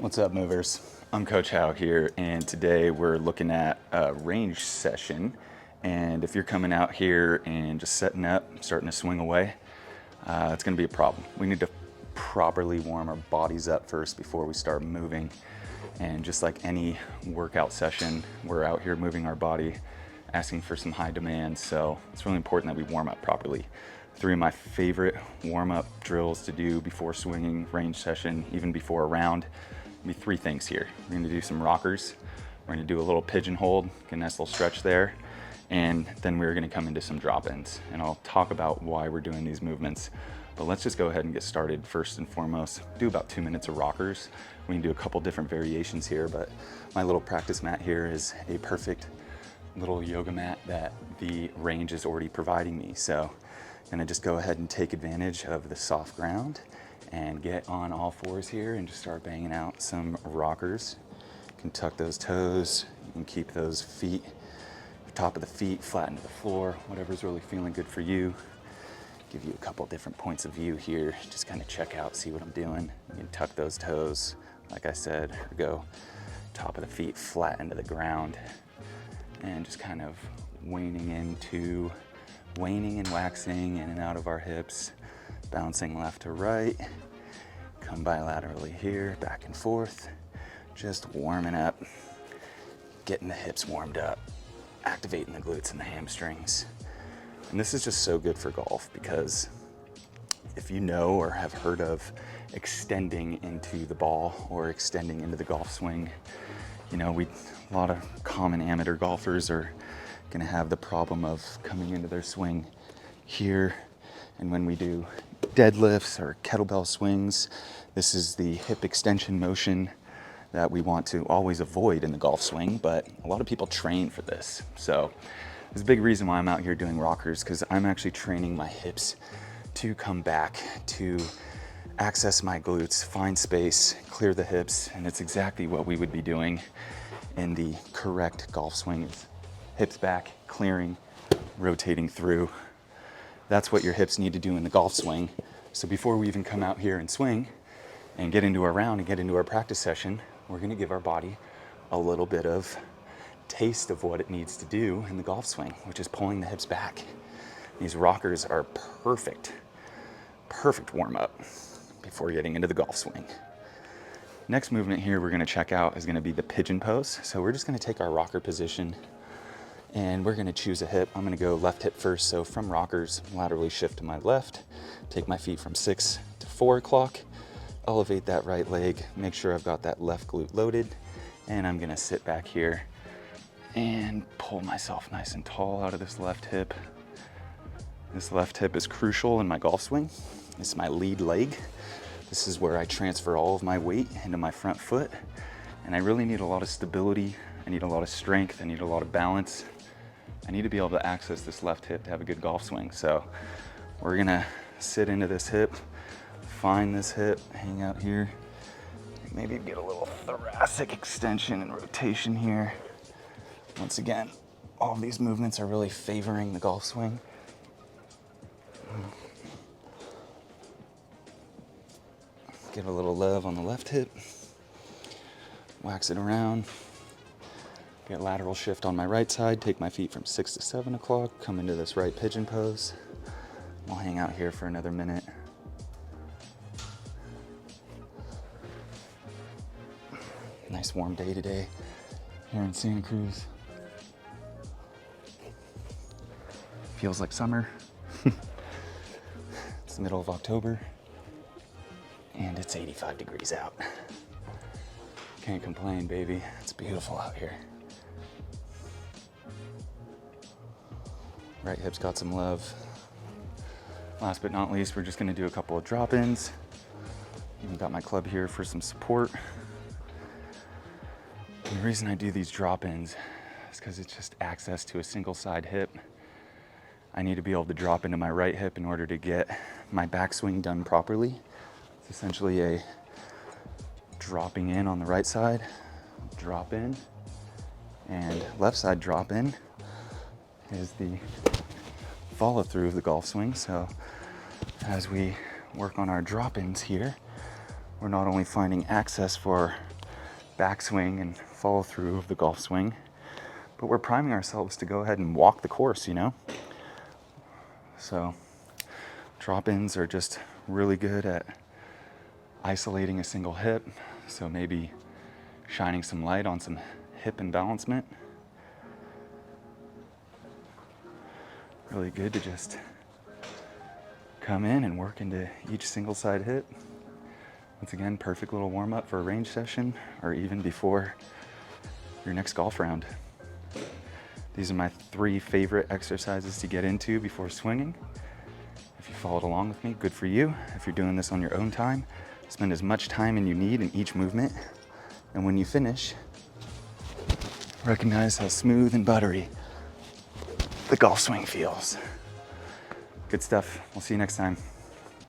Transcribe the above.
What's up, movers? I'm Coach Howe here, and today we're looking at a range session. And if you're coming out here and just setting up, starting to swing away, it's going to be a problem. We need to properly warm our bodies up first before we start moving. And just like any workout session, we're out here moving our body, asking for some high demands. So it's really important that we warm up properly. 3 of my favorite warm-up drills to do before swinging range session, even before a round, be 3 things here. We're gonna do some rockers, we're gonna do a little pigeon hold, get a nice little stretch there, and then we're gonna come into some drop-ins. And I'll talk about why we're doing these movements. But let's just go ahead and get started. First and foremost, do about 2 minutes of rockers. We can do a couple different variations here, but my little practice mat here is a perfect little yoga mat that the range is already providing me. So I'm gonna just go ahead and take advantage of the soft ground and get on all fours here and just start banging out some rockers. You can tuck those toes, you can keep those feet, the top of the feet flat to the floor, whatever's really feeling good for you. Give you a couple different points of view here, just kind of check out, see what I'm doing. You can tuck those toes, like I said, or go top of the feet flat into the ground, and just kind of waning and waxing in and out of our hips, bouncing left to right, come bilaterally here, back and forth, just warming up, getting the hips warmed up, activating the glutes and the hamstrings. And this is just so good for golf because if you know or have heard of extending into the ball or extending into the golf swing, you know, a lot of common amateur golfers are gonna have the problem of coming into their swing here. And when we do deadlifts or kettlebell swings, this is the hip extension motion that we want to always avoid in the golf swing, but a lot of people train for this. So there's a big reason why I'm out here doing rockers, because I'm actually training my hips to come back, to access my glutes, find space, clear the hips, and it's exactly what we would be doing in the correct golf swing. Hips back, clearing, rotating through. That's what your hips need to do in the golf swing. So before we even come out here and swing and get into our round and get into our practice session, we're gonna give our body a little bit of taste of what it needs to do in the golf swing, which is pulling the hips back. These rockers are perfect warm up before getting into the golf swing. Next movement here we're gonna check out is gonna be the pigeon pose. So we're just gonna take our rocker position and we're gonna choose a hip. I'm gonna go left hip first. So from rockers, laterally shift to my left, take my feet from 6 to 4 o'clock, elevate that right leg, make sure I've got that left glute loaded, and I'm gonna sit back here and pull myself nice and tall out of this left hip. This left hip is crucial in my golf swing. It's my lead leg. This is where I transfer all of my weight into my front foot, and I really need a lot of stability. I need a lot of strength. I need a lot of balance. I need to be able to access this left hip to have a good golf swing. So we're gonna sit into this hip, find this hip, hang out here, maybe get a little thoracic extension and rotation here. Once again, all of these movements are really favoring the golf swing. Give a little love on the left hip, wax it around, get lateral shift on my right side, take my feet from 6 to 7 o'clock, come into this right pigeon pose. I'll hang out here for another minute. Nice warm day today here in Santa Cruz. Feels like summer. It's the middle of October and it's 85 degrees out. Can't complain, baby. It's beautiful out here. Right hip's got some love. Last but not least, we're just gonna do a couple of drop-ins. Even got my club here for some support. And the reason I do these drop-ins is because it's just access to a single side hip. I need to be able to drop into my right hip in order to get my backswing done properly. It's essentially a dropping in on the right side, drop in, and left side drop in is the follow through of the golf swing. So as we work on our drop-ins here, we're not only finding access for backswing and follow through of the golf swing, but we're priming ourselves to go ahead and walk the course, you know? So drop-ins are just really good at isolating a single hip, so maybe shining some light on some hip imbalancement. Really good to just come in and work into each single side hip. Once again, perfect little warm-up for a range session or even before your next golf round. These are my 3 favorite exercises to get into before swinging. If you followed along with me, good for you. If you're doing this on your own time, spend as much time as you need in each movement. And when you finish, recognize how smooth and buttery the golf swing feels. Good stuff. We'll see you next time.